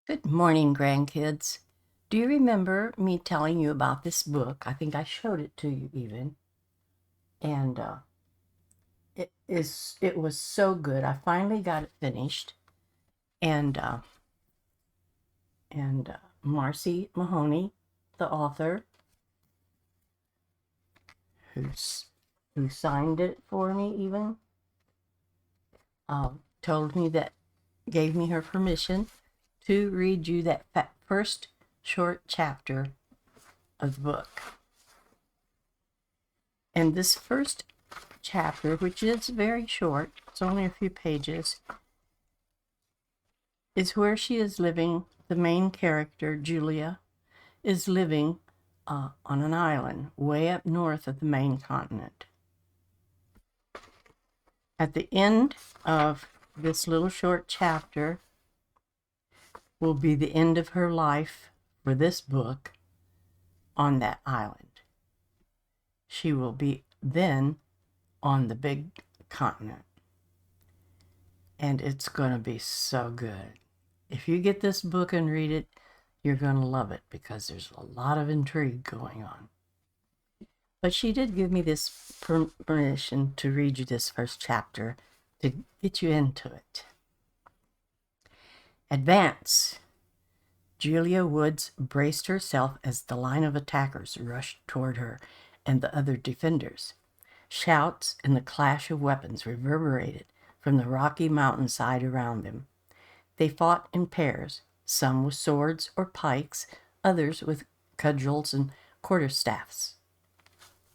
Good morning, grandkids. Do you remember me telling you about this book? I think I showed it to you even. And it was so good. I finally got it finished. And Marcy Mahoney, the author, who signed it for me even, told me that gave me her permission to read you that first short chapter of the book. And this first chapter, which is very short, it's only a few pages, is where she is living. The main character, Julia, is living on an island way up north of the main continent. At the end of this little short chapter will be the end of her life for this book on that island. She will be then on the big continent. And it's going to be so good. If you get this book and read it, you're going to love it because there's a lot of intrigue going on. But she did give me this permission to read you this first chapter to get you into it. Advance. Julia Woods braced herself as the line of attackers rushed toward her and the other defenders. Shouts and the clash of weapons reverberated from the rocky mountainside around them. They fought in pairs, some with swords or pikes, others with cudgels and quarterstaffs.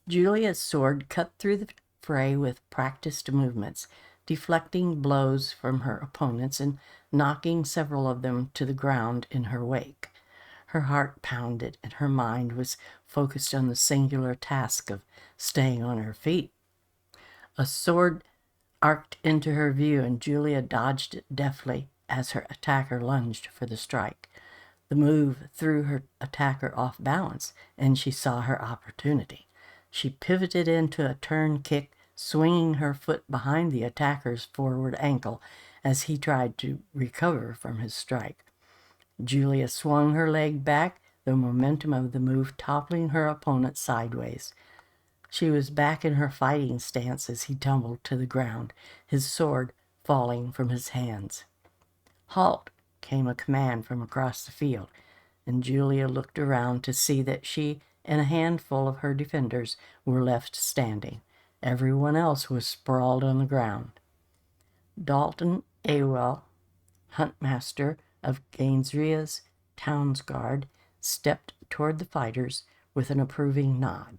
Julia's sword cut through the fray with practiced movements, deflecting blows from her opponents and knocking several of them to the ground in her wake. Her heart pounded and her mind was focused on the singular task of staying on her feet. A sword arced into her view and Julia dodged it deftly as her attacker lunged for the strike. The move threw her attacker off balance and she saw her opportunity. She pivoted into a turn kick, swinging her foot behind the attacker's forward ankle as he tried to recover from his strike. Julia swung her leg back, the momentum of the move toppling her opponent sideways. She was back in her fighting stance as he tumbled to the ground, his sword falling from his hands. "Halt!" came a command from across the field, and Julia looked around to see that she and a handful of her defenders were left standing. Everyone else was sprawled on the ground. Dalton Awell, huntmaster of Gainesria's Town's Guard, stepped toward the fighters with an approving nod.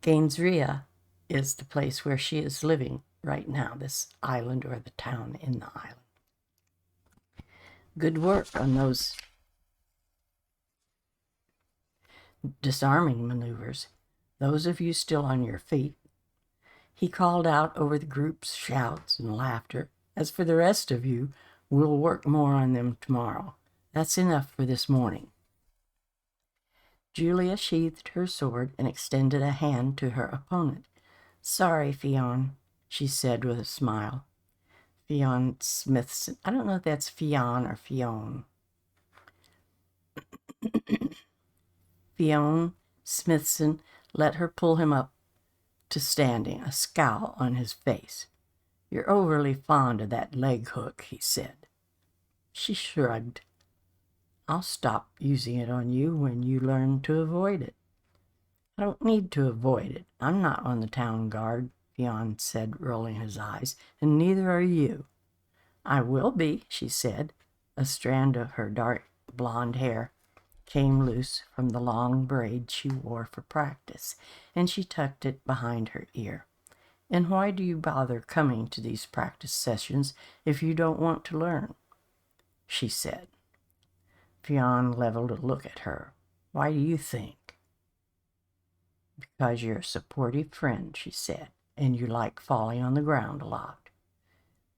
Gainesria is the place where she is living right now, this island or the town in the island. Good work on those disarming maneuvers. Those of you still on your feet. He called out over the group's shouts and laughter. As for the rest of you, we'll work more on them tomorrow. That's enough for this morning. Julia sheathed her sword and extended a hand to her opponent. "Sorry, Fionn," she said with a smile. Fionn Smithson. I don't know if that's Fionn or Fionn. Fionn Smithson let her pull him up to standing, a scowl on his face. "You're overly fond of that leg hook," he said. She shrugged. "I'll stop using it on you when you learn to avoid it." "I don't need to avoid it. I'm not on the town guard," Fionn said, rolling his eyes, "and neither are you." "I will be," she said. A strand of her dark blonde hair came loose from the long braid she wore for practice, and she tucked it behind her ear. "And why do you bother coming to these practice sessions if you don't want to learn?" she said. Fionn leveled a look at her. "Why do you think?" "Because you're a supportive friend," she said, "and you like falling on the ground a lot."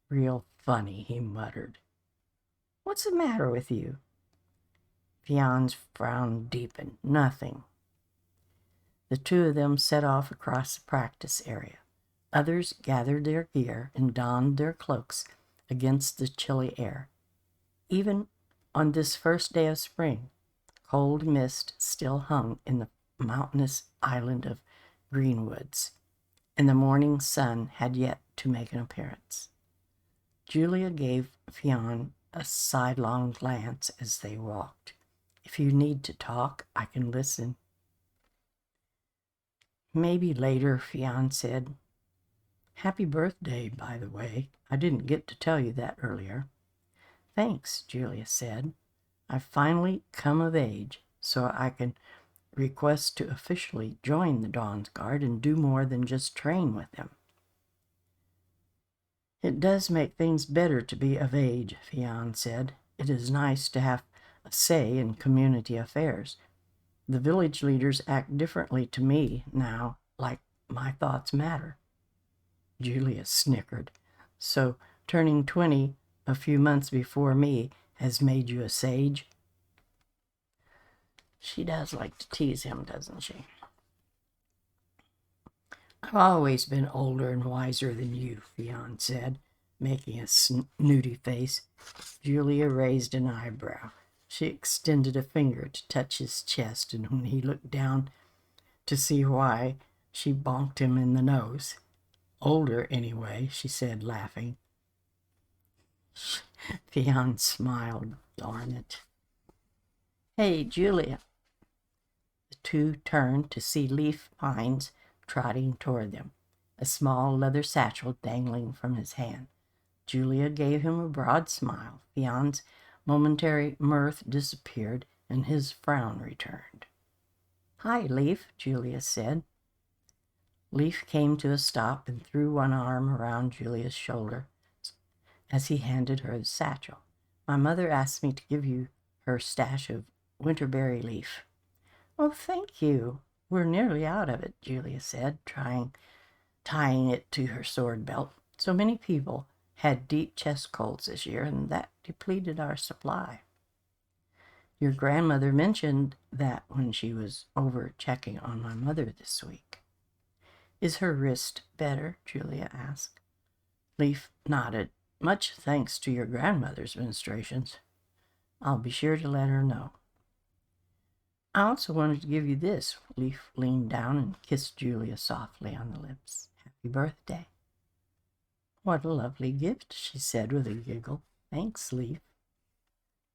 "Real funny," he muttered. "What's the matter with you?" Fionn's frown deepened. "Nothing." The two of them set off across the practice area. Others gathered their gear and donned their cloaks against the chilly air. Even On this first day of spring, cold mist still hung in the mountainous island of Greenwoods, and the morning sun had yet to make an appearance. Julia gave Fionn a sidelong glance as they walked. "If you need to talk, I can listen." "Maybe later," Fionn said. "Happy birthday, by the way. I didn't get to tell you that earlier." "Thanks," Julia said. "I've finally come of age, so I can request to officially join the Dawn's Guard and do more than just train with them." "It does make things better to be of age," Fionn said. "It is nice to have a say in community affairs. The village leaders act differently to me now, like my thoughts matter." Julia snickered. "So turning 20 a few months before me has made you a sage?" She does like to tease him, doesn't she? "I've always been older and wiser than you," Fionn said, making a snooty face. Julia raised an eyebrow. She extended a finger to touch his chest, and when he looked down to see why, she bonked him in the nose. "Older, anyway," she said, laughing. Fionn smiled. "Darn it." "Hey, Julia." The two turned to see Leaf Pines trotting toward them, a small leather satchel dangling from his hand. Julia gave him a broad smile. Fionn's momentary mirth disappeared, and his frown returned. "Hi, Leaf," Julia said. Leaf came to a stop and threw one arm around Julia's shoulder as he handed her the satchel. "My mother asked me to give you her stash of winterberry leaf." "Oh, thank you. We're nearly out of it," Julia said, tying it to her sword belt. "So many people had deep chest colds this year, and that depleted our supply." "Your grandmother mentioned that when she was over checking on my mother this week." "Is her wrist better?" Julia asked. Leaf nodded. "Much thanks to your grandmother's ministrations. I'll be sure to let her know." "I also wanted to give you this." Leaf leaned down and kissed Julia softly on the lips. "Happy birthday." "What a lovely gift," she said with a giggle. "Thanks, Leaf."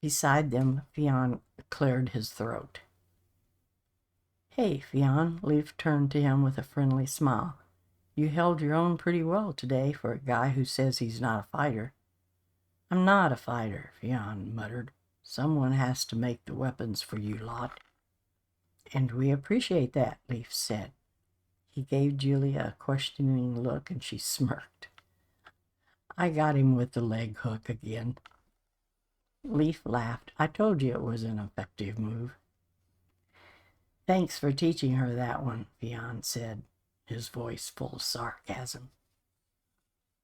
Beside them, Fionn cleared his throat. "Hey, Fionn." Leaf turned to him with a friendly smile. "You held your own pretty well today for a guy who says he's not a fighter." "I'm not a fighter," Fionn muttered. "Someone has to make the weapons for you lot." "And we appreciate that," Leaf said. He gave Julia a questioning look, and she smirked. "I got him with the leg hook again." Leaf laughed. "I told you it was an effective move." "Thanks for teaching her that one," Fionn said, his voice full of sarcasm.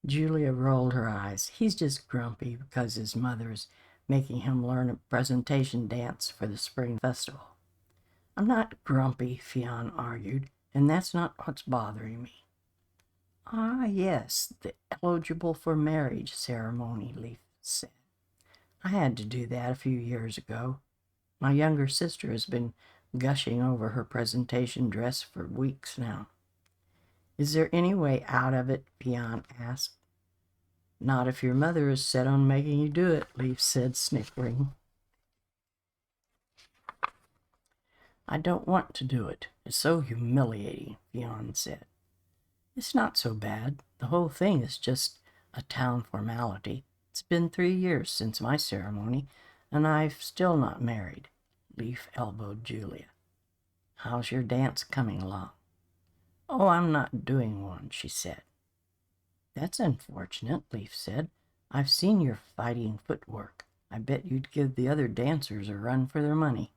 Julia rolled her eyes. "He's just grumpy because his mother is making him learn a presentation dance for the spring festival." "I'm not grumpy," Fionn argued, "and that's not what's bothering me." "Ah, yes, the eligible for marriage ceremony," Leaf said. "I had to do that a few years ago. My younger sister has been gushing over her presentation dress for weeks now." "Is there any way out of it?" Fionn asked. "Not if your mother is set on making you do it," Leaf said, snickering. "I don't want to do it. It's so humiliating," Fionn said. "It's not so bad. The whole thing is just a town formality. It's been 3 years since my ceremony, and I've still not married." Leaf elbowed Julia. "How's your dance coming along?" "Oh, I'm not doing one," she said. "That's unfortunate," Leaf said. "I've seen your fighting footwork. I bet you'd give the other dancers a run for their money."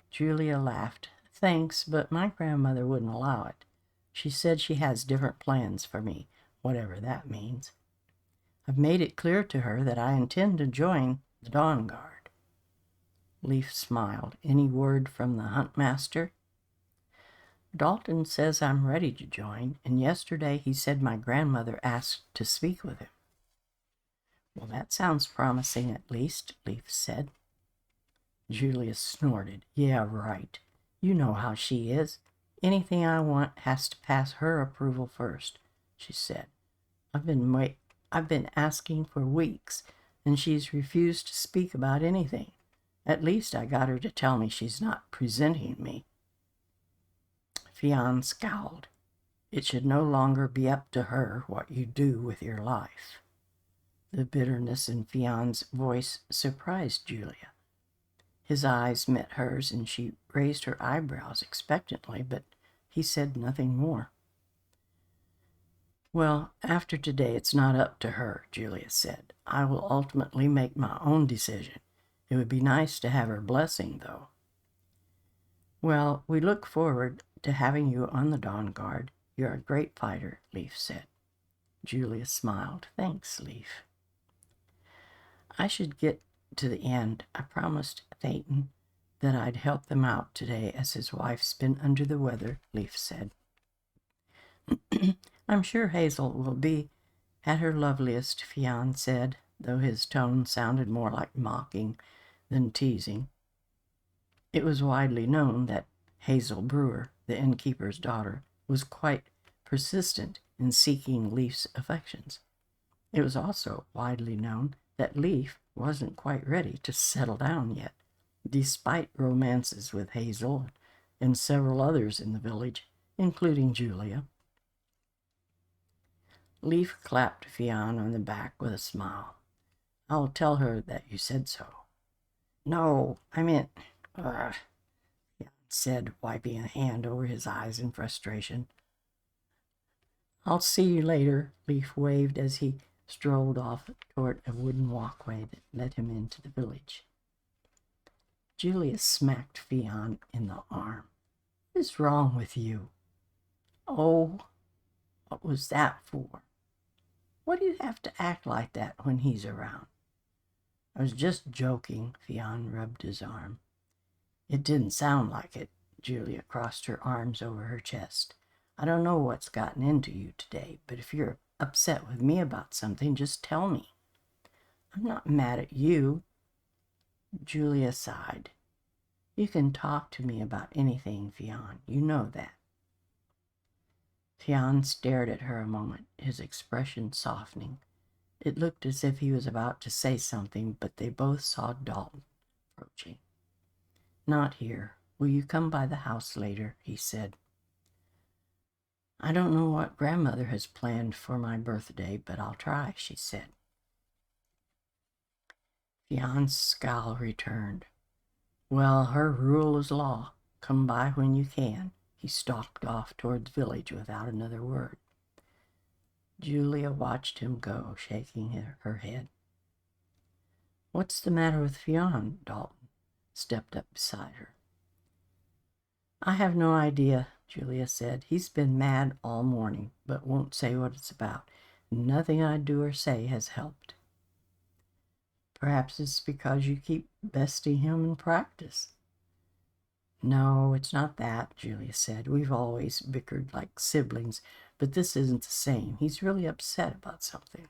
Julia laughed. "Thanks, but my grandmother wouldn't allow it. She said she has different plans for me, whatever that means. I've made it clear to her that I intend to join the Dawn Guard." Leaf smiled. "Any word from the Huntmaster?" "Dalton says I'm ready to join, and yesterday he said my grandmother asked to speak with him." Well, that sounds promising at least, Leaf said. Julia snorted. Yeah, right. You know how she is. Anything I want has to pass her approval first, she said. I've been asking for weeks, and she's refused to speak about anything. At least I got her to tell me she's not presenting me. Fionn scowled. It should no longer be up to her what you do with your life. The bitterness in Fionn's voice surprised Julia. His eyes met hers, and she raised her eyebrows expectantly, but he said nothing more. Well, after today, it's not up to her, Julia said. I will ultimately make my own decision. It would be nice to have her blessing, though. Well, we look forward to having you on the Dawn Guard. You're a great fighter, Leaf said. Julia smiled. Thanks, Leaf. I should get to the end. I promised Thayton that I'd help them out today as his wife's been under the weather, Leaf said. I'm sure Hazel will be at her loveliest, Fionn said, though his tone sounded more like mocking than teasing. It was widely known that Hazel Brewer, the innkeeper's daughter, was quite persistent in seeking Leaf's affections. It was also widely known that Leaf wasn't quite ready to settle down yet, despite romances with Hazel and several others in the village, including Julia. Leaf clapped Fionn on the back with a smile. I'll tell her that you said so. No, I meant, Fionn said, wiping a hand over his eyes in frustration. I'll see you later, Leaf waved as he strolled off toward a wooden walkway that led him into the village. Julia smacked Fionn in the arm. What is wrong with you? Oh, what was that for? Why do you have to act like that when he's around? I was just joking, Fionn rubbed his arm. It didn't sound like it. Julia crossed her arms over her chest. I don't know what's gotten into you today, but if you're upset with me about something, just tell me. I'm not mad at you. Julia sighed. You can talk to me about anything, Fionn. You know that. Fionn stared at her a moment, his expression softening. It looked as if he was about to say something, but they both saw Dalton approaching. Not here. Will you come by the house later? He said. I don't know what grandmother has planned for my birthday, but I'll try, she said. Fionn's scowl returned. Well, her rule is law. Come by when you can. He stalked off toward the village without another word. Julia watched him go, shaking her head. What's the matter with Fionn? Dalton stepped up beside her. I have no idea, Julia said. He's been mad all morning, but won't say what it's about. Nothing I do or say has helped. Perhaps it's because you keep besting him in practice. No, it's not that, Julia said. We've always bickered like siblings, but this isn't the same. He's really upset about something.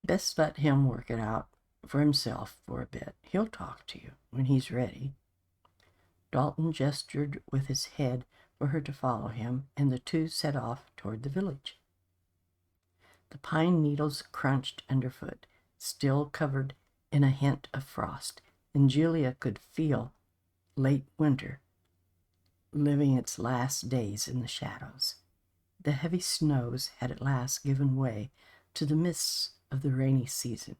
Best let him work it out for himself for a bit. He'll talk to you when he's ready. Dalton gestured with his head for her to follow him, and the two set off toward the village. The pine needles crunched underfoot, still covered in a hint of frost, and Julia could feel late winter living its last days in the shadows. The heavy snows had at last given way to the mists of the rainy season,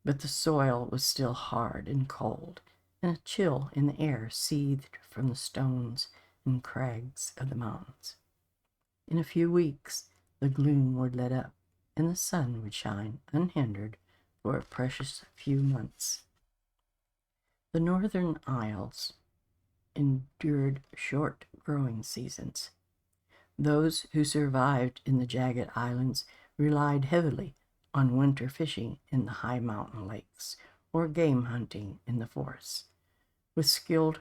but the soil was still hard and cold, and a chill in the air seethed from the stones and crags of the mountains. In a few weeks, the gloom would let up, and the sun would shine unhindered for a precious few months. The northern isles endured short growing seasons. Those who survived in the jagged islands relied heavily on winter fishing in the high mountain lakes or game hunting in the forests. With skilled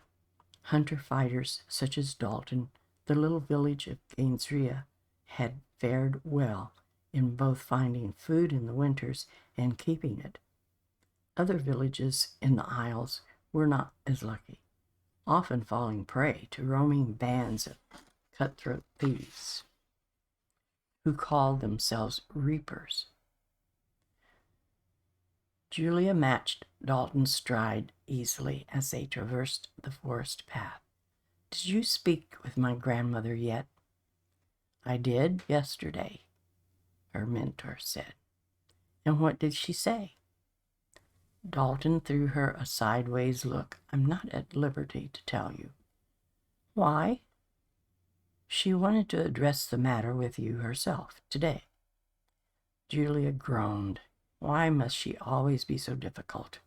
hunter-fighters such as Dalton, the little village of Gainesria had fared well in both finding food in the winters and keeping it. Other villages in the Isles were not as lucky, often falling prey to roaming bands of cutthroat thieves who called themselves reapers. Julia matched Dalton's stride easily as they traversed the forest path. "Did you speak with my grandmother yet?" "I did yesterday," her mentor said. "And what did she say?" Dalton threw her a sideways look. "I'm not at liberty to tell you." "Why?" "She wanted to address the matter with you herself today." Julia groaned. Why must she always be so difficult?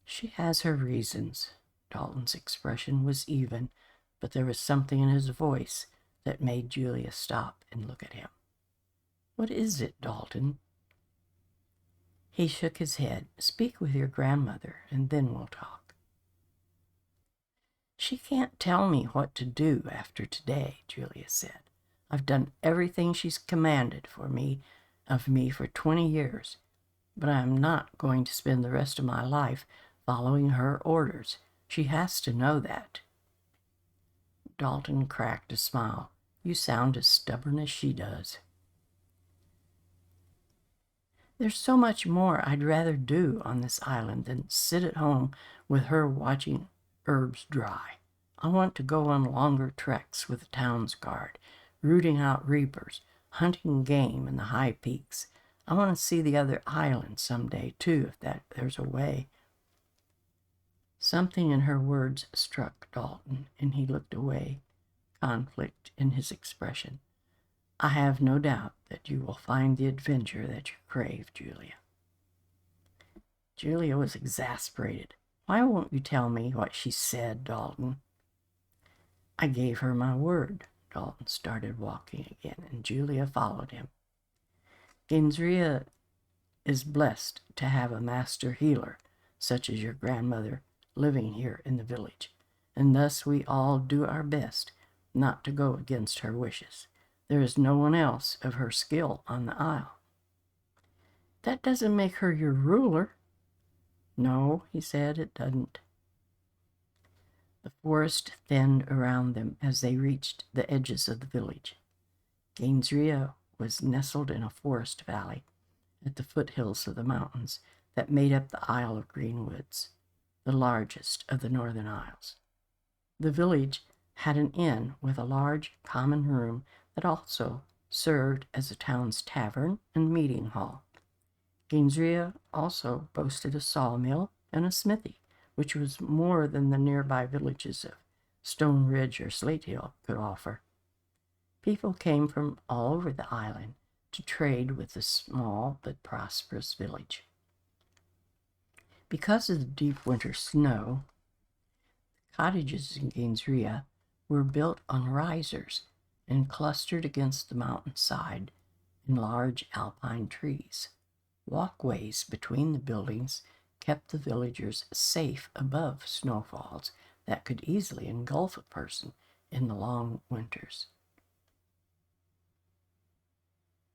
"She has her reasons." Dalton's expression was even, but there was something in his voice that made Julia stop and look at him. "What is it, Dalton?" He shook his head. "Speak with your grandmother, and then we'll talk." "She can't tell me what to do after today," Julia said. "I've done everything she's commanded of me for 20 years, but I am not going to spend the rest of my life following her orders. She has to know that." Dalton cracked a smile. "You sound as stubborn as she does." "There's so much more I'd rather do on this island than sit at home with her watching herbs dry. I want to go on longer treks with the town's guard, rooting out reapers, hunting game in the high peaks. I want to see the other islands someday, too, if there's a way." Something in her words struck Dalton, and he looked away, conflict in his expression. "I have no doubt that you will find the adventure that you crave, Julia." Julia was exasperated. "Why won't you tell me what she said, Dalton?" "I gave her my word." Dalton started walking again, and Julia followed him. "Gainsria is blessed to have a master healer, such as your grandmother, living here in the village, and thus we all do our best not to go against her wishes. There is no one else of her skill on the isle." "That doesn't make her your ruler." "No," he said, "it doesn't." The forest thinned around them as they reached the edges of the village. Gainsria was nestled in a forest valley at the foothills of the mountains that made up the Isle of Greenwoods, the largest of the Northern Isles. The village had an inn with a large common room that also served as the town's tavern and meeting hall. Gainsria also boasted a sawmill and a smithy, which was more than the nearby villages of Stone Ridge or Slate Hill could offer. People came from all over the island to trade with the small but prosperous village. Because of the deep winter snow, the cottages in Gainsria were built on risers and clustered against the mountainside in large alpine trees. Walkways between the buildings kept the villagers safe above snowfalls that could easily engulf a person in the long winters.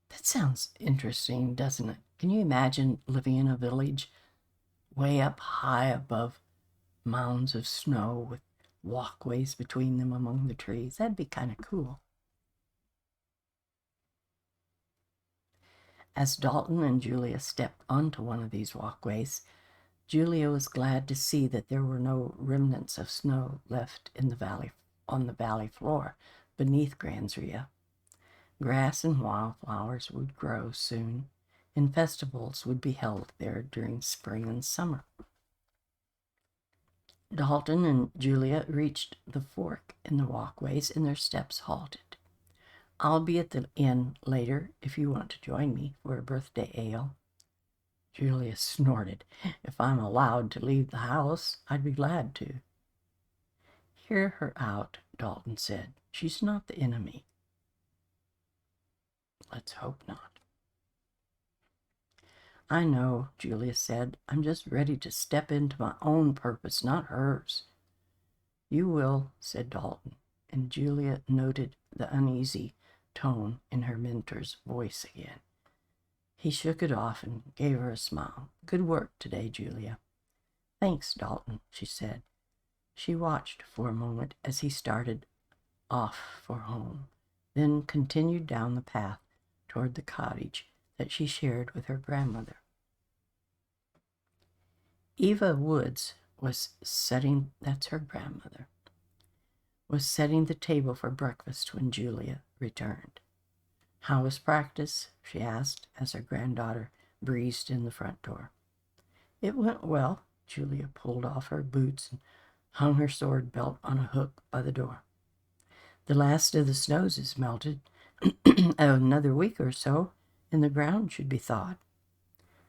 That sounds interesting, doesn't it? Can you imagine living in a village way up high above mounds of snow with walkways between them among the trees? That'd be kind of cool. As Dalton and Julia stepped onto one of these walkways, Julia was glad to see that there were no remnants of snow left in the valley, on the valley floor beneath Gainsria. Grass and wildflowers would grow soon, and festivals would be held there during spring and summer. Dalton and Julia reached the fork in the walkways, and their steps halted. "I'll be at the inn later if you want to join me for a birthday ale." Julia snorted. "If I'm allowed to leave the house, I'd be glad to." "Hear her out," Dalton said. "She's not the enemy." "Let's hope not." "I know," Julia said. "I'm just ready to step into my own purpose, not hers." "You will," said Dalton, and Julia noted the uneasy tone in her mentor's voice again. He shook it off and gave her a smile. "Good work today, Julia." "Thanks, Dalton," she said. She watched for a moment as he started off for home, then continued down the path toward the cottage that she shared with her grandmother. Eva Woods was setting the table for breakfast when Julia returned. "How was practice?" she asked as her granddaughter breezed in the front door. "It went well." Julia pulled off her boots and hung her sword belt on a hook by the door. "The last of the snows is melted. Another week or so, and the ground should be thawed."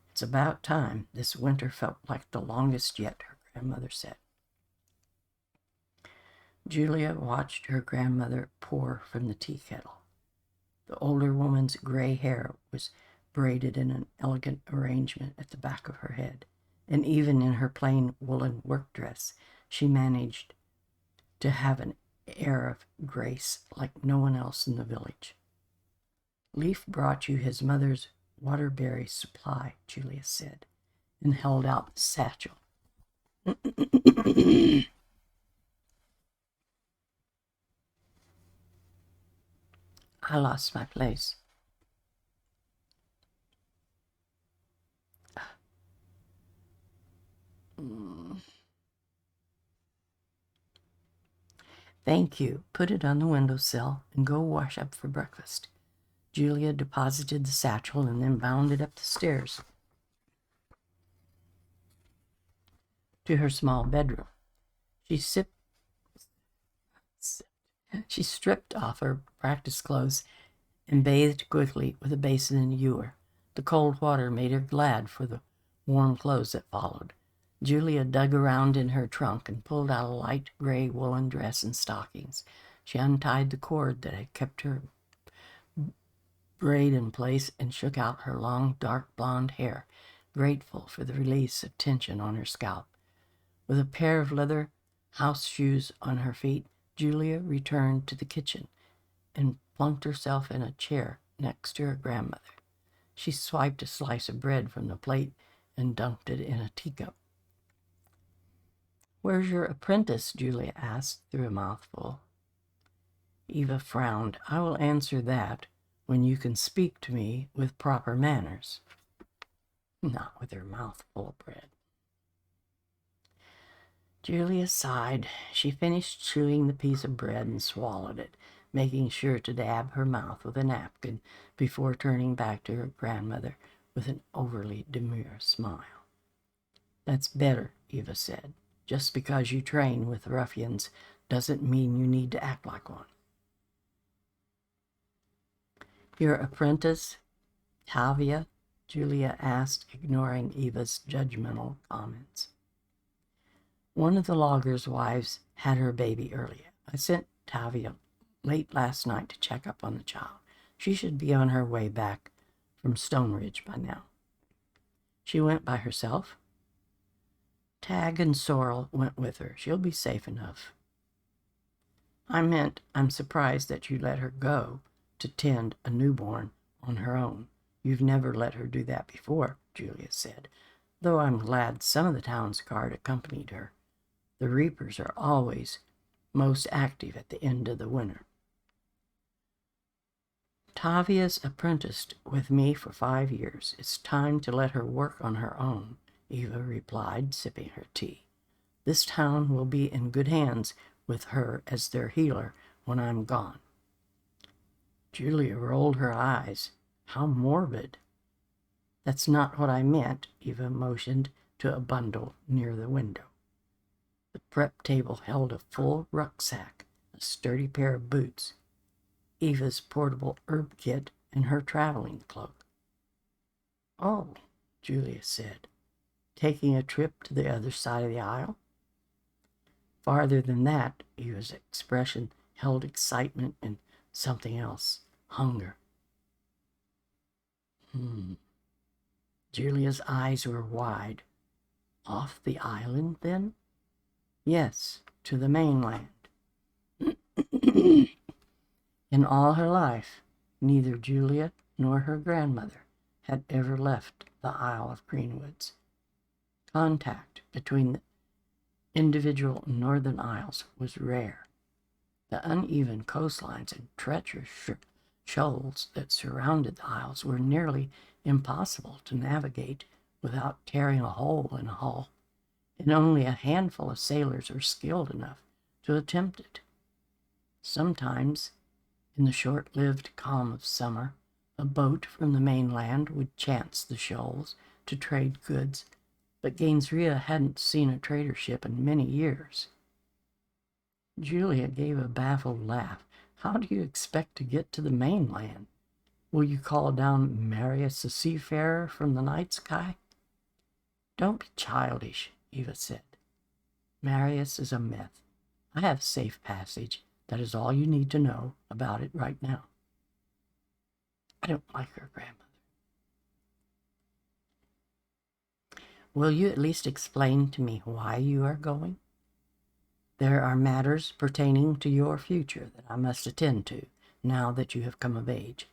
"It's about time. This winter felt like the longest yet," her grandmother said. Julia watched her grandmother pour from the tea kettle. The older woman's gray hair was braided in an elegant arrangement at the back of her head, and even in her plain woolen work dress, she managed to have an air of grace like no one else in the village. "Leaf brought you his mother's waterberry supply," Julia said, and held out the satchel. I lost my place. "Thank you. Put it on the windowsill and go wash up for breakfast." Julia deposited the satchel and then bounded up the stairs to her small bedroom. She stripped off her practice clothes and bathed quickly with a basin and ewer. The cold water made her glad for the warm clothes that followed. Julia dug around in her trunk and pulled out a light gray woolen dress and stockings. She untied the cord that had kept her braid in place and shook out her long, dark blonde hair, grateful for the release of tension on her scalp. With a pair of leather house shoes on her feet, Julia returned to the kitchen and plunked herself in a chair next to her grandmother. She swiped a slice of bread from the plate and dunked it in a teacup. "Where's your apprentice?" Julia asked through a mouthful. Eva frowned. "I will answer that when you can speak to me with proper manners." Not with her mouth full of bread. Julia sighed. She finished chewing the piece of bread and swallowed it, making sure to dab her mouth with a napkin before turning back to her grandmother with an overly demure smile. "That's better," Eva said. "Just because you train with ruffians doesn't mean you need to act like one." "Your apprentice, Tavia?" Julia asked, ignoring Eva's judgmental comments. "One of the loggers' wives had her baby earlier. I sent Tavia late last night to check up on the child. She should be on her way back from Stone Ridge by now." "She went by herself?" "Tag and Sorrel went with her. She'll be safe enough." "I meant I'm surprised that you let her go to tend a newborn on her own. You've never let her do that before," Julia said, "though I'm glad some of the town's guard accompanied her. The reapers are always most active at the end of the winter." "Tavia's apprenticed with me for 5 years. It's time to let her work on her own," Eva replied, sipping her tea. "This town will be in good hands with her as their healer when I'm gone." Julia rolled her eyes. How morbid. "That's not what I meant," Eva motioned to a bundle near the window. The prep table held a full rucksack, a sturdy pair of boots, Eva's portable herb kit, and her traveling cloak. "Oh," Julia said, "taking a trip to the other side of the aisle?" Farther than that, Eva's expression held excitement and something else, hunger. Julia's eyes were wide. "Off the island, then?" "Yes, to the mainland." In all her life, Neither Julia nor her grandmother had ever left the Isle of Greenwoods. Contact between the individual northern isles was rare. The uneven coastlines and treacherous shoals that surrounded the isles were nearly impossible to navigate without tearing a hole in a hull, and only a handful of sailors were skilled enough to attempt it. Sometimes, in the short-lived calm of summer, a boat from the mainland would chance the shoals to trade goods, but Gainesville hadn't seen a trader ship in many years. Julia gave a baffled laugh. How do you expect to get to the mainland? Will you call down Marius the seafarer from the night sky? Don't be childish, Eva said. Marius is a myth. I have safe passage. That is all you need to know about it right now. I don't like her grandmother. Will you at least explain to me why you are going? There are matters pertaining to your future that I must attend to now that you have come of age.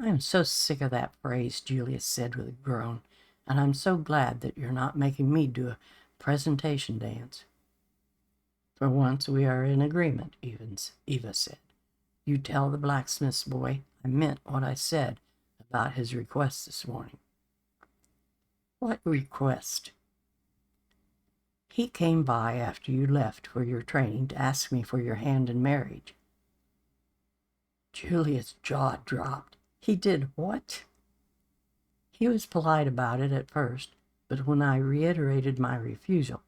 I am so sick of that phrase, Julia said with a groan, and I'm so glad that you're not making me do a presentation dance. For once we are in agreement, Eva said. You tell the blacksmith's boy I meant what I said about his request this morning. What request? He came by after you left for your training to ask me for your hand in marriage. Julia's jaw dropped. He did what? He was polite about it at first, but when I reiterated my refusal,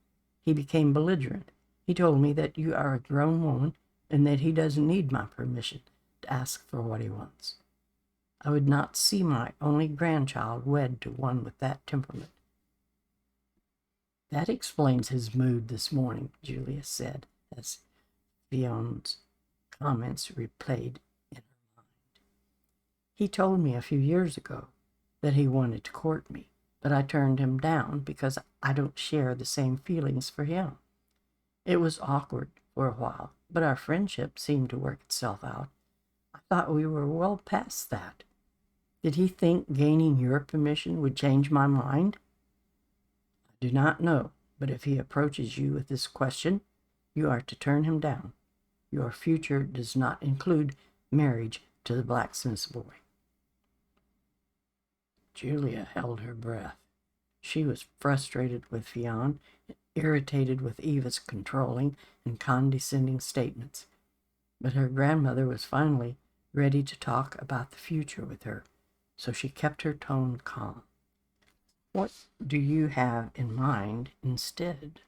he became belligerent. He told me that you are a grown woman and that he doesn't need my permission to ask for what he wants. I would not see my only grandchild wed to one with that temperament. That explains his mood this morning, Julia said, as Fionne's comments replayed in her mind. He told me a few years ago that he wanted to court me, but I turned him down because I don't share the same feelings for him. It was awkward for a while, but our friendship seemed to work itself out. I thought we were well past that. Did he think gaining your permission would change my mind? I do not know, but if he approaches you with this question, you are to turn him down. Your future does not include marriage to the blacksmith's boy. Julia held her breath. She was frustrated with Fionn, irritated with Eva's controlling and condescending statements, but her grandmother was finally ready to talk about the future with her, so she kept her tone calm. What do you have in mind instead?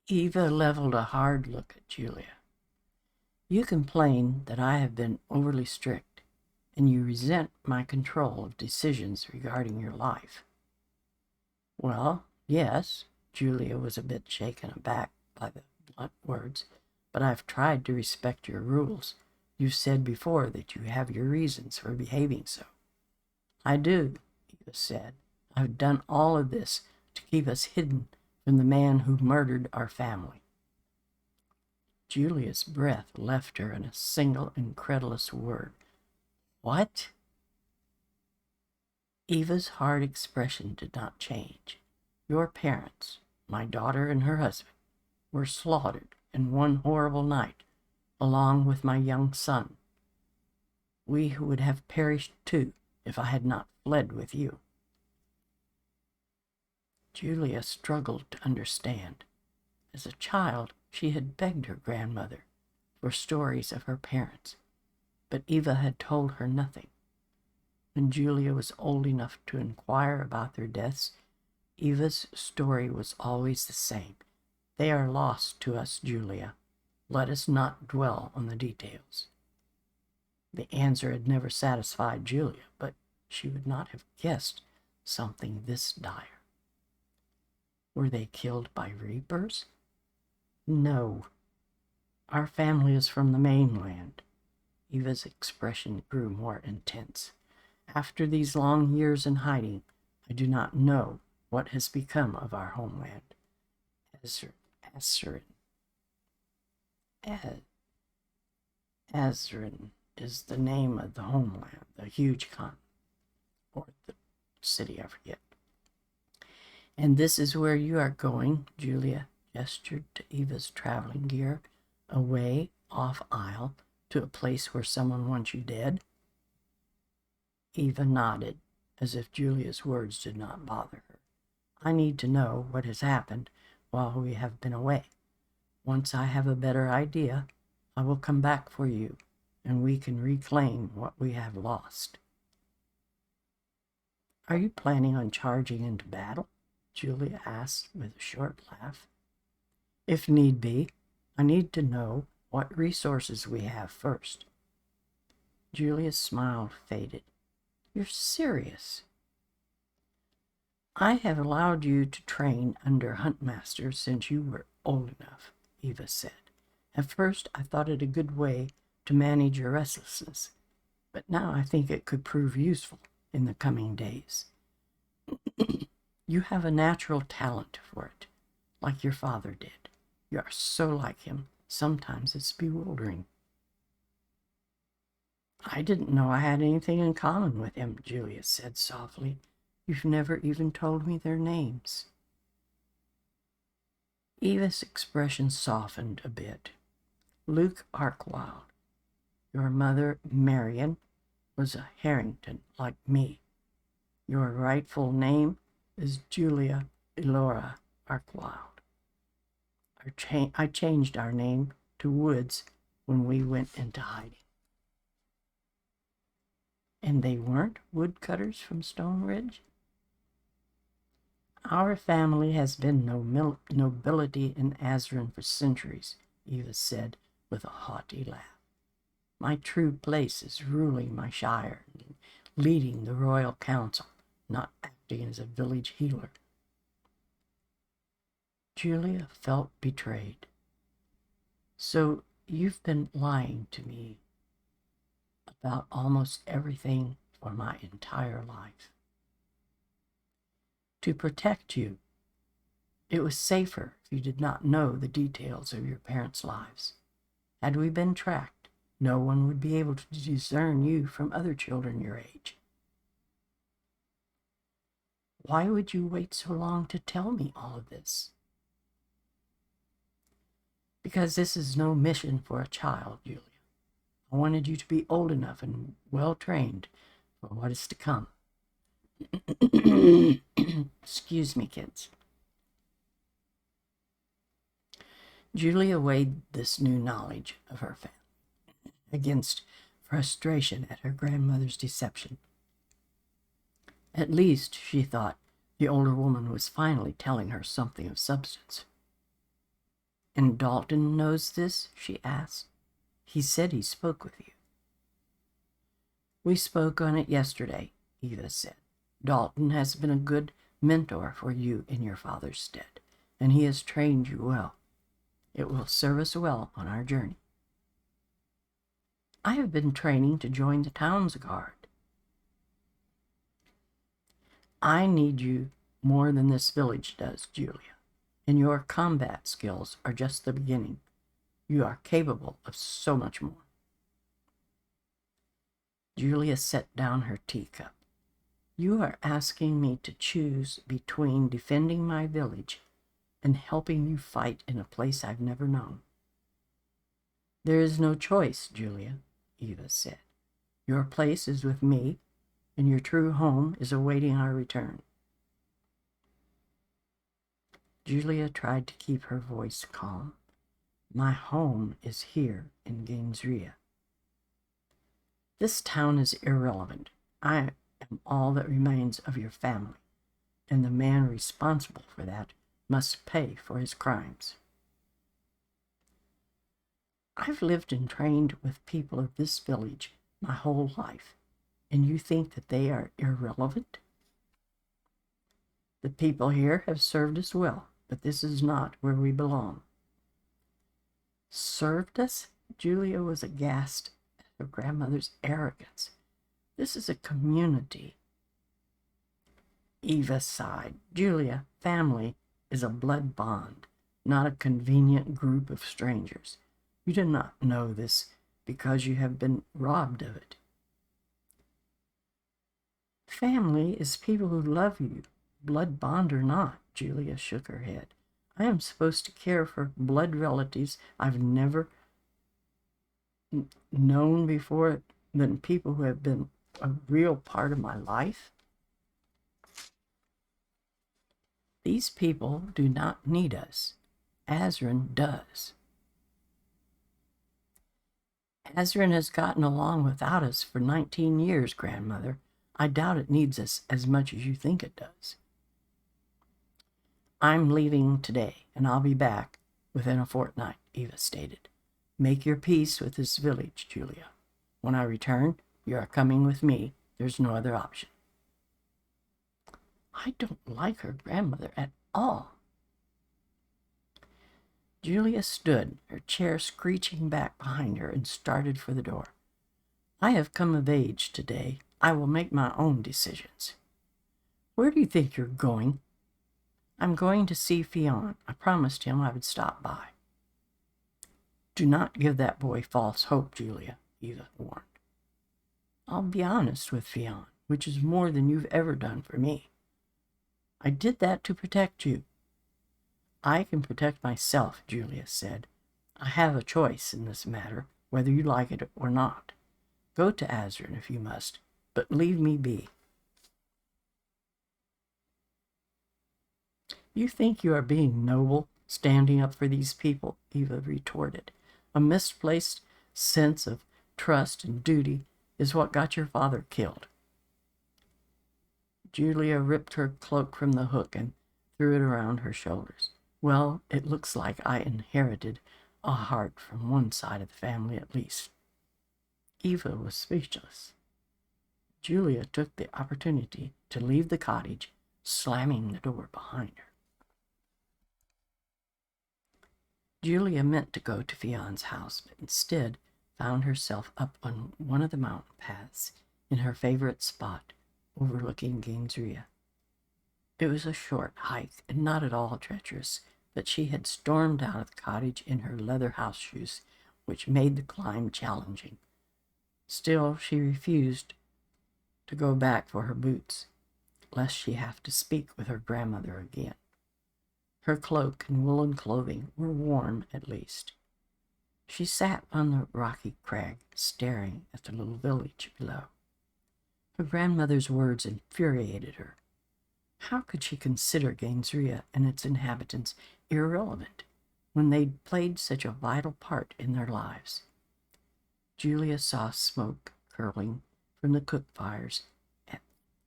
Eva leveled a hard look at Julia. You complain that I have been overly strict, and you resent my control of decisions regarding your life. Well, yes, Julia was a bit shaken aback by the blunt words, but I've tried to respect your rules. You said before that you have your reasons for behaving so. I do, Eva said. I've done all of this to keep us hidden from the man who murdered our family. Julia's breath left her in a single incredulous word. What? Eva's hard expression did not change. Your parents, my daughter and her husband, were slaughtered in one horrible night, along with my young son. We would have perished too if I had not fled with you. Julia struggled to understand. As a child, she had begged her grandmother for stories of her parents, but Eva had told her nothing. When Julia was old enough to inquire about their deaths, Eva's story was always the same. They are lost to us, Julia. Let us not dwell on the details. The answer had never satisfied Julia, but she would not have guessed something this dire. Were they killed by reapers? No. Our family is from the mainland. Eva's expression grew more intense. After these long years in hiding, I do not know what has become of our homeland. Azrin is the name of the homeland, the huge continent, or the city, I forget. And this is where you are going, Julia gestured to Eva's traveling gear, away off aisle to a place where someone wants you dead. Eva nodded, as if Julia's words did not bother her. I need to know what has happened while we have been away. Once I have a better idea, I will come back for you, and we can reclaim what we have lost. Are you planning on charging into battle? Julia asked with a short laugh. If need be, I need to know what resources we have first. Julia's smile faded. You're serious? I have allowed you to train under Huntmaster since you were old enough, Eva said. At first, I thought it a good way to manage your restlessness, but now I think it could prove useful in the coming days. You have a natural talent for it, like your father did. You are so like him, sometimes it's bewildering. I didn't know I had anything in common with him, Julia said softly. You've never even told me their names. Eva's expression softened a bit. Luke Archwilde. Your mother, Marion, was a Harrington like me. Your rightful name is Julia Elora Archwilde. I changed our name to Woods when we went into hiding. And they weren't woodcutters from Stone Ridge? Our family has been nobility in Azrin for centuries, Eva said with a haughty laugh. My true place is ruling my shire and leading the royal council, not acting as a village healer. Julia felt betrayed. So you've been lying to me about almost everything for my entire life. To protect you. It was safer if you did not know the details of your parents' lives. Had we been tracked, no one would be able to discern you from other children your age. Why would you wait so long to tell me all of this? Because this is no mission for a child, Julia. I wanted you to be old enough and well-trained for what is to come. Excuse me, kids. Julia weighed this new knowledge of her family against frustration at her grandmother's deception. At least, she thought, the older woman was finally telling her something of substance. And Dalton knows this? She asked. He said he spoke with you. We spoke on it yesterday, Eva said. Dalton has been a good mentor for you in your father's stead, and he has trained you well. It will serve us well on our journey. I have been training to join the town's guard. I need you more than this village does, Julia, and your combat skills are just the beginning. You are capable of so much more. Julia set down her teacup. You are asking me to choose between defending my village and helping you fight in a place I've never known. There is no choice, Julia, Eva said. Your place is with me, and your true home is awaiting our return. Julia tried to keep her voice calm. My home is here in Gainesria. This town is irrelevant. I am all that remains of your family, and the man responsible for that must pay for his crimes. I've lived and trained with people of this village my whole life, and you think that they are irrelevant? The people here have served us well, but this is not where we belong. Served us? Julia was aghast at her grandmother's arrogance. This is a community. Eva sighed. Julia, family is a blood bond, not a convenient group of strangers. You do not know this because you have been robbed of it. Family is people who love you, blood bond or not. Julia shook her head. I am supposed to care for blood relatives I've never known before than people who have been a real part of my life? These people do not need us. Azrin does. Azrin has gotten along without us for 19 years, grandmother. I doubt it needs us as much as you think it does. I'm leaving today, and I'll be back within a fortnight, Eva stated. Make your peace with this village, Julia. When I return, you are coming with me. There's no other option. I don't like her grandmother at all. Julia stood, her chair screeching back behind her, and started for the door. I have come of age today. I will make my own decisions. Where do you think you're going? I'm going to see Fionn. I promised him I would stop by. Do not give that boy false hope, Julia, Eva warned. I'll be honest with Fionn, which is more than you've ever done for me. I did that to protect you. I can protect myself, Julia said. I have a choice in this matter, whether you like it or not. Go to Azrin if you must, but leave me be. You think you are being noble, standing up for these people, Eva retorted. A misplaced sense of trust and duty is what got your father killed. Julia ripped her cloak from the hook and threw it around her shoulders. Well, it looks like I inherited a heart from one side of the family at least. Eva was speechless. Julia took the opportunity to leave the cottage, slamming the door behind her. Julia meant to go to Fionn's house, but instead found herself up on one of the mountain paths in her favorite spot, overlooking Gainesria. It was a short hike and not at all treacherous, but she had stormed out of the cottage in her leather house shoes, which made the climb challenging. Still, she refused to go back for her boots, lest she have to speak with her grandmother again. Her cloak and woolen clothing were warm, at least. She sat on the rocky crag, staring at the little village below. Her grandmother's words infuriated her. How could she consider Gainesria and its inhabitants irrelevant when they'd played such a vital part in their lives? Julia saw smoke curling from the cook fires at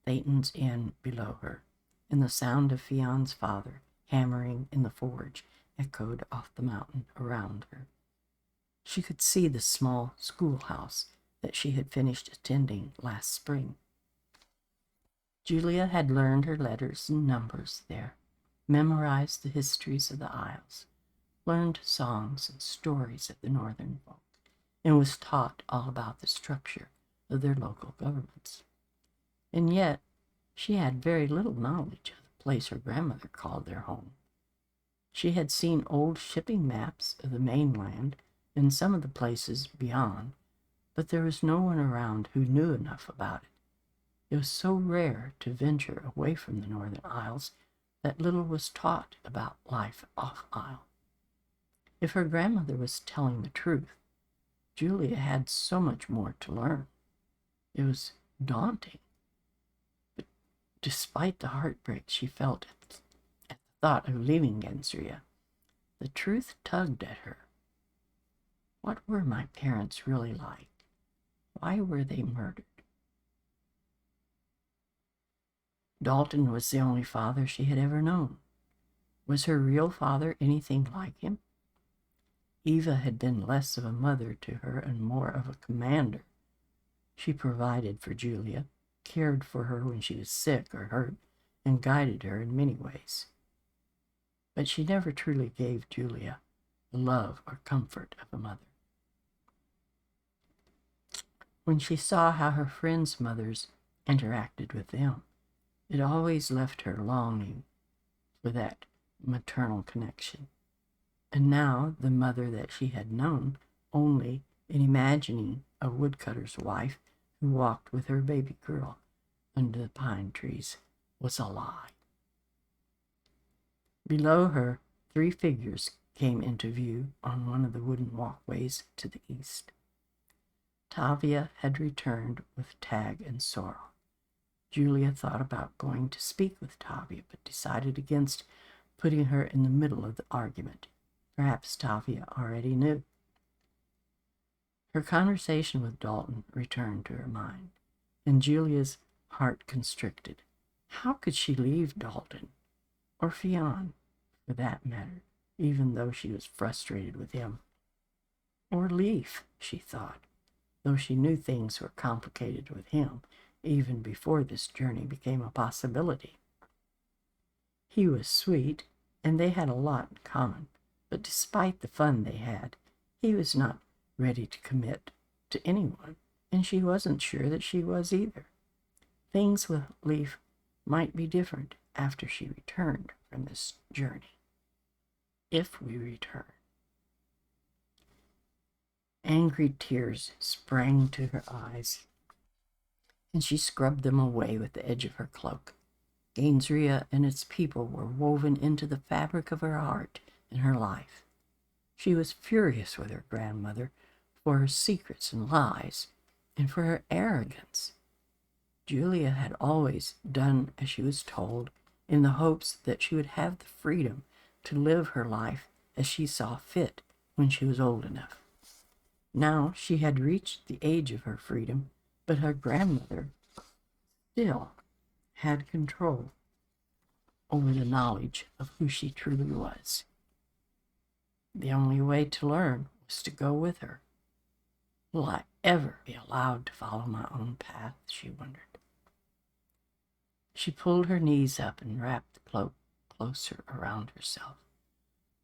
Thayton's Inn below her, and the sound of Fionn's father hammering in the forge echoed off the mountain around her. She could see the small schoolhouse that she had finished attending last spring. Julia had learned her letters and numbers there, memorized the histories of the Isles, learned songs and stories of the northern folk, and was taught all about the structure of their local governments. And yet, she had very little knowledge of the place her grandmother called their home. She had seen old shipping maps of the mainland and some of the places beyond, but there was no one around who knew enough about it. It was so rare to venture away from the Northern Isles that little was taught about life off-Isle. If her grandmother was telling the truth, Julia had so much more to learn. It was daunting. But despite the heartbreak she felt at the thought of leaving Gainesria, the truth tugged at her. What were my parents really like? Why were they murdered? Dalton was the only father she had ever known. Was her real father anything like him? Eva had been less of a mother to her and more of a commander. She provided for Julia, cared for her when she was sick or hurt, and guided her in many ways. But she never truly gave Julia the love or comfort of a mother. When she saw how her friends' mothers interacted with them, it always left her longing for that maternal connection. And now the mother that she had known only and imagining a woodcutter's wife who walked with her baby girl under the pine trees was a lie. Below her, 3 figures came into view on one of the wooden walkways to the east. Tavia had returned with Tag and Sorrel. Julia thought about going to speak with Tavia, but decided against putting her in the middle of the argument. Perhaps Tavia already knew. Her conversation with Dalton returned to her mind, and Julia's heart constricted. How could she leave Dalton, or Fionn, for that matter, even though she was frustrated with him? Or Leaf, she thought, though she knew things were complicated with him even before this journey became a possibility. He was sweet, and they had a lot in common, but despite the fun they had, he was not ready to commit to anyone, and she wasn't sure that she was either. Things with Leaf might be different after she returned from this journey. If we return. Angry tears sprang to her eyes, and she scrubbed them away with the edge of her cloak. Gainsria and its people were woven into the fabric of her heart and her life. She was furious with her grandmother for her secrets and lies, and for her arrogance. Julia had always done as she was told, in the hopes that she would have the freedom to live her life as she saw fit when she was old enough. Now she had reached the age of her freedom, but her grandmother still had control over the knowledge of who she truly was. The only way to learn was to go with her. Will I ever be allowed to follow my own path? She wondered. She pulled her knees up and wrapped the cloak closer around herself.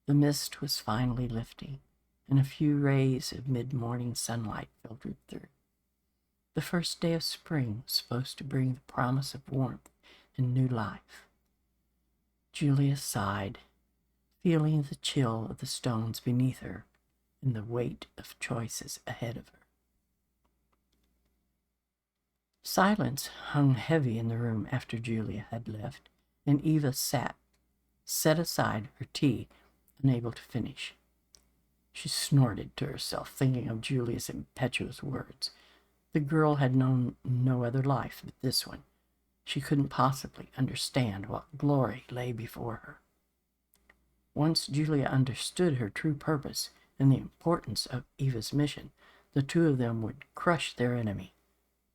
The mist was finally lifting, and a few rays of mid-morning sunlight filtered through. The first day of spring was supposed to bring the promise of warmth and new life. Julia sighed, feeling the chill of the stones beneath her and the weight of choices ahead of her. Silence hung heavy in the room after Julia had left, and Eva set aside her tea, unable to finish. She snorted to herself, thinking of Julia's impetuous words. The girl had known no other life but this one. She couldn't possibly understand what glory lay before her. Once Julia understood her true purpose and the importance of Eva's mission, the two of them would crush their enemy.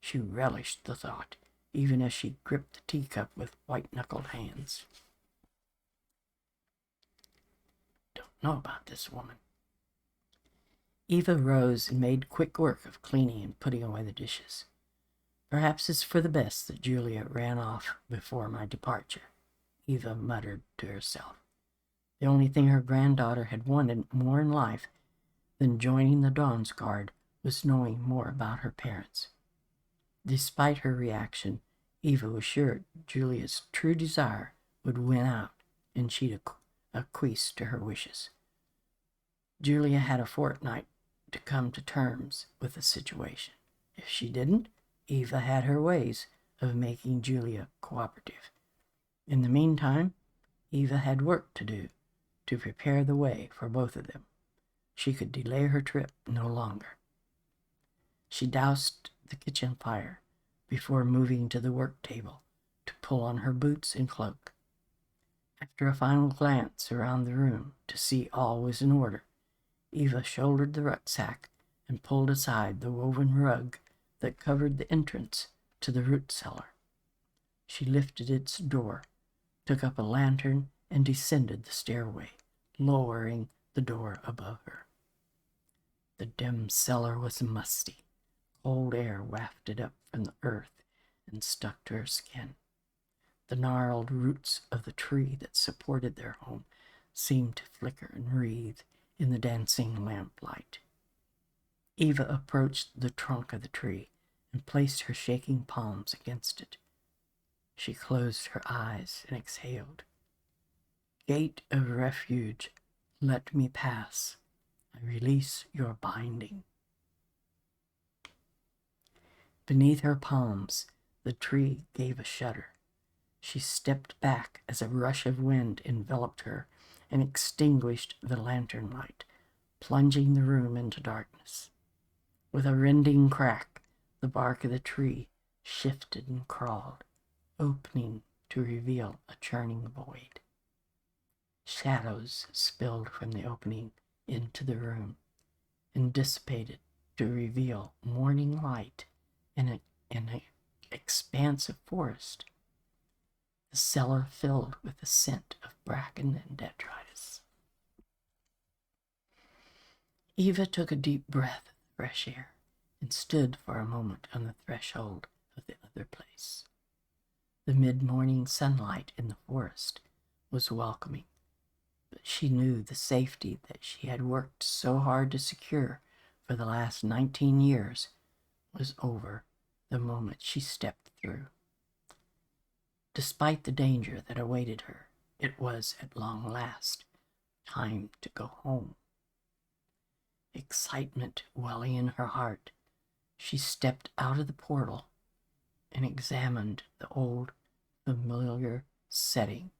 She relished the thought, even as she gripped the teacup with white-knuckled hands. Don't know about this woman. Eva rose and made quick work of cleaning and putting away the dishes. Perhaps it's for the best that Julia ran off before my departure, Eva muttered to herself. The only thing her granddaughter had wanted more in life than joining the Dawn's Guard was knowing more about her parents. Despite her reaction, Eva was sure Julia's true desire would win out, and she'd acquiesce to her wishes. Julia had a fortnight to come to terms with the situation. If she didn't, Eva had her ways of making Julia cooperative. In the meantime, Eva had work to do to prepare the way for both of them. She could delay her trip no longer. She doused the kitchen fire before moving to the work table to pull on her boots and cloak. After a final glance around the room to see all was in order, Eva shouldered the rucksack and pulled aside the woven rug that covered the entrance to the root cellar. She lifted its door, took up a lantern, and descended the stairway, lowering the door above her. The dim cellar was musty. Cold air wafted up from the earth and stuck to her skin. The gnarled roots of the tree that supported their home seemed to flicker and wreathe in the dancing lamplight. Eva approached the trunk of the tree and placed her shaking palms against it. She closed her eyes and exhaled. Gate of refuge, let me pass. I release your binding. Beneath her palms, the tree gave a shudder. She stepped back as a rush of wind enveloped her and extinguished the lantern light, plunging the room into darkness. With a rending crack, the bark of the tree shifted and crawled, opening to reveal a churning void. Shadows spilled from the opening into the room and dissipated to reveal morning light in an expanse of forest. The cellar filled with the scent of bracken and detritus. Eva took a deep breath of fresh air and stood for a moment on the threshold of the other place. The mid-morning sunlight in the forest was welcoming, but she knew the safety that she had worked so hard to secure for the last 19 years was over the moment she stepped through. Despite the danger that awaited her, it was at long last time to go home. Excitement welling in her heart, she stepped out of the portal and examined the old, familiar setting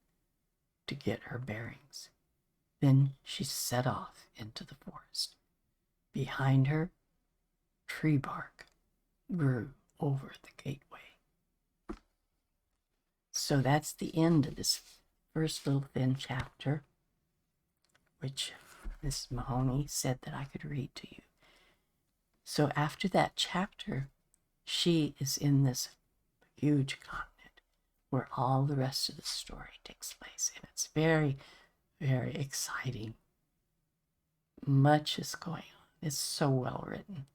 to get her bearings. Then she set off into the forest. Behind her, tree bark grew over the gateway. So that's the end of this first little thin chapter, which Miss Mahoney said that I could read to you. So after that chapter, she is in this huge continent where all the rest of the story takes place. And it's very, very exciting. Much is going on. It's so well written.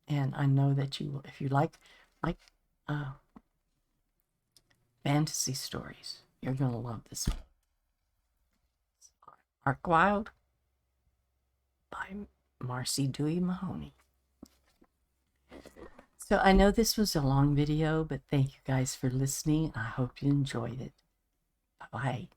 And I know that you will, if you like fantasy stories, you're going to love this one. Archwilde by Marcy Dewey Mahoney. So I know this was a long video, but thank you guys for listening. I hope you enjoyed it. Bye-bye.